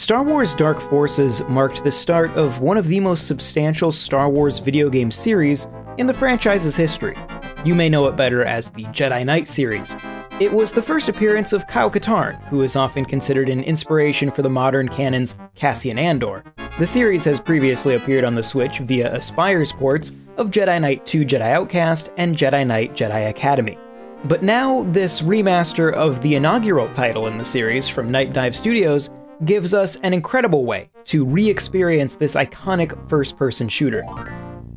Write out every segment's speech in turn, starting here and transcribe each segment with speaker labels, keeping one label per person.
Speaker 1: Star Wars Dark Forces marked the start of one of the most substantial Star Wars video game series in the franchise's history. You may know it better as the Jedi Knight series. It was the first appearance of Kyle Katarn, who is often considered an inspiration for the modern canon's Cassian Andor. The series has previously appeared on the Switch via Aspire's ports of Jedi Knight 2 Jedi Outcast and Jedi Knight Jedi Academy. But now, this remaster of the inaugural title in the series from Night Dive Studios gives us an incredible way to re-experience this iconic first-person shooter.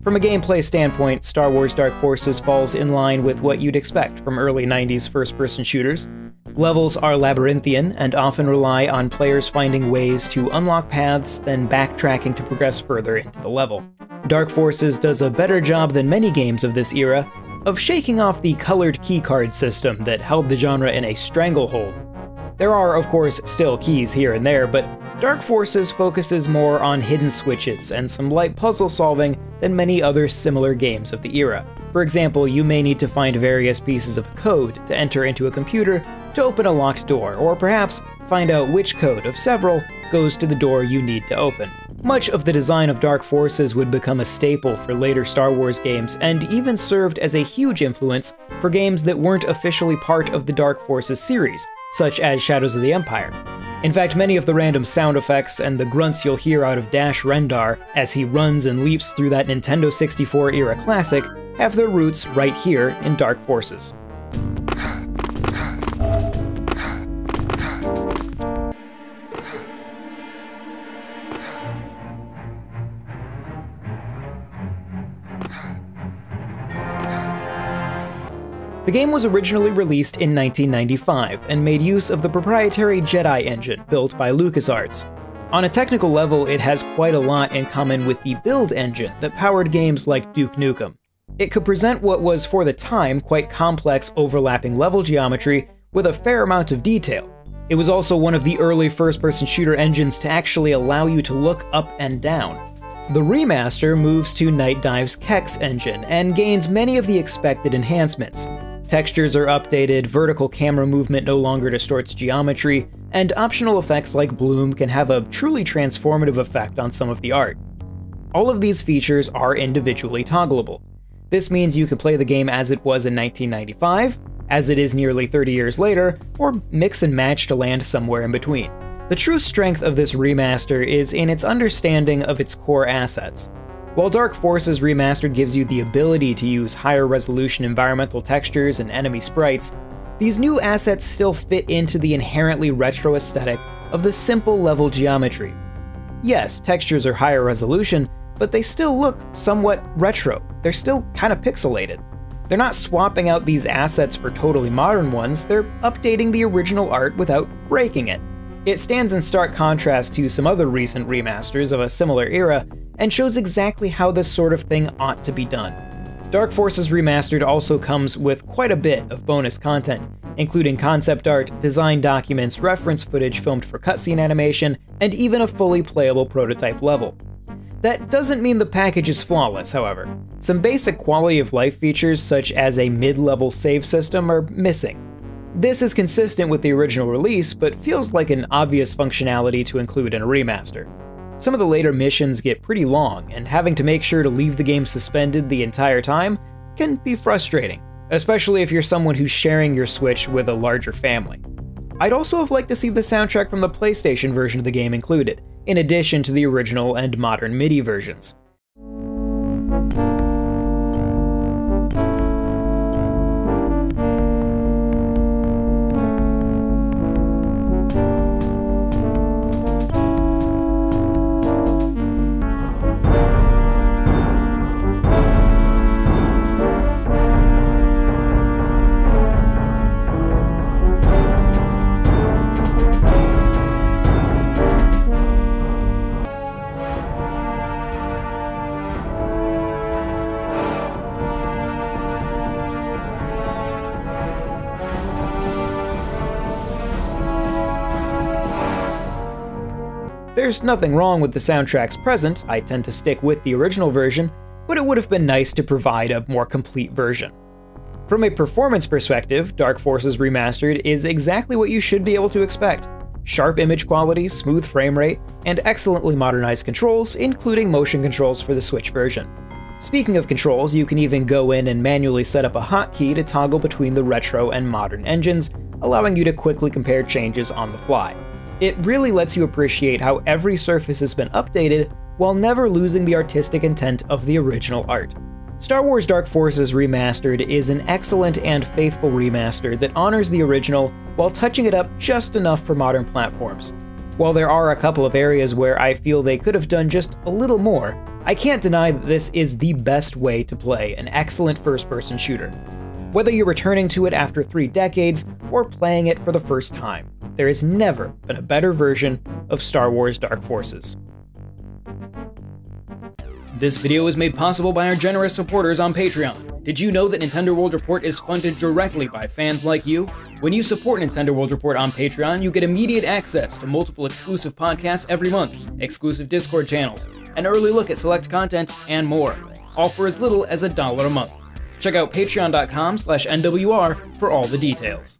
Speaker 1: From a gameplay standpoint, Star Wars Dark Forces falls in line with what you'd expect from early 90s first-person shooters. Levels are labyrinthian and often rely on players finding ways to unlock paths, then backtracking to progress further into the level. Dark Forces does a better job than many games of this era of shaking off the colored keycard system that held the genre in a stranglehold. There are, of course, still keys here and there, but Dark Forces focuses more on hidden switches and some light puzzle solving than many other similar games of the era. For example, you may need to find various pieces of code to enter into a computer to open a locked door, or perhaps find out which code of several goes to the door you need to open. Much of the design of Dark Forces would become a staple for later Star Wars games, and even served as a huge influence for games that weren't officially part of the Dark Forces series, such as Shadows of the Empire. In fact, many of the random sound effects and the grunts you'll hear out of Dash Rendar as he runs and leaps through that Nintendo 64 era classic have their roots right here in Dark Forces. The game was originally released in 1995 and made use of the proprietary Jedi engine built by LucasArts. On a technical level, it has quite a lot in common with the build engine that powered games like Duke Nukem. It could present what was, for the time, quite complex overlapping level geometry with a fair amount of detail. It was also one of the early first-person shooter engines to actually allow you to look up and down. The remaster moves to Night Dive's Kex engine and gains many of the expected enhancements. Textures are updated, vertical camera movement no longer distorts geometry, and optional effects like bloom can have a truly transformative effect on some of the art. All of these features are individually toggleable. This means you can play the game as it was in 1995, as it is nearly 30 years later, or mix and match to land somewhere in between. The true strength of this remaster is in its understanding of its core assets. While Dark Forces Remastered gives you the ability to use higher resolution environmental textures and enemy sprites, these new assets still fit into the inherently retro aesthetic of the simple level geometry. Yes, textures are higher resolution, but they still look somewhat retro. They're still kind of pixelated. They're not swapping out these assets for totally modern ones, they're updating the original art without breaking it. It stands in stark contrast to some other recent remasters of a similar era, and shows exactly how this sort of thing ought to be done. Dark Forces Remastered also comes with quite a bit of bonus content, including concept art, design documents, reference footage filmed for cutscene animation, and even a fully playable prototype level. That doesn't mean the package is flawless, however. Some basic quality of life features, such as a mid-level save system, are missing. This is consistent with the original release, but feels like an obvious functionality to include in a remaster. Some of the later missions get pretty long, and having to make sure to leave the game suspended the entire time can be frustrating, especially if you're someone who's sharing your Switch with a larger family. I'd also have liked to see the soundtrack from the PlayStation version of the game included, in addition to the original and modern MIDI versions. There's nothing wrong with the soundtracks present, I tend to stick with the original version, but it would have been nice to provide a more complete version. From a performance perspective, Dark Forces Remastered is exactly what you should be able to expect. sharp image quality, smooth frame rate, and excellently modernized controls, including motion controls for the Switch version. Speaking of controls, you can even go in and manually set up a hotkey to toggle between the retro and modern engines, allowing you to quickly compare changes on the fly. It really lets you appreciate how every surface has been updated while never losing the artistic intent of the original art. Star Wars Dark Forces Remastered is an excellent and faithful remaster that honors the original while touching it up just enough for modern platforms. While there are a couple of areas where I feel they could have done just a little more, I can't deny that this is the best way to play an excellent first-person shooter. Whether you're returning to it after 3 decades or playing it for the first time, there has never been a better version of Star Wars Dark Forces. This video is made possible by our generous supporters on Patreon. Did you know that Nintendo World Report is funded directly by fans like you? When you support Nintendo World Report on Patreon, you get immediate access to multiple exclusive podcasts every month, exclusive Discord channels, an early look at select content, and more, all for as little as $1 a month. Check out patreon.com/NWR for all the details.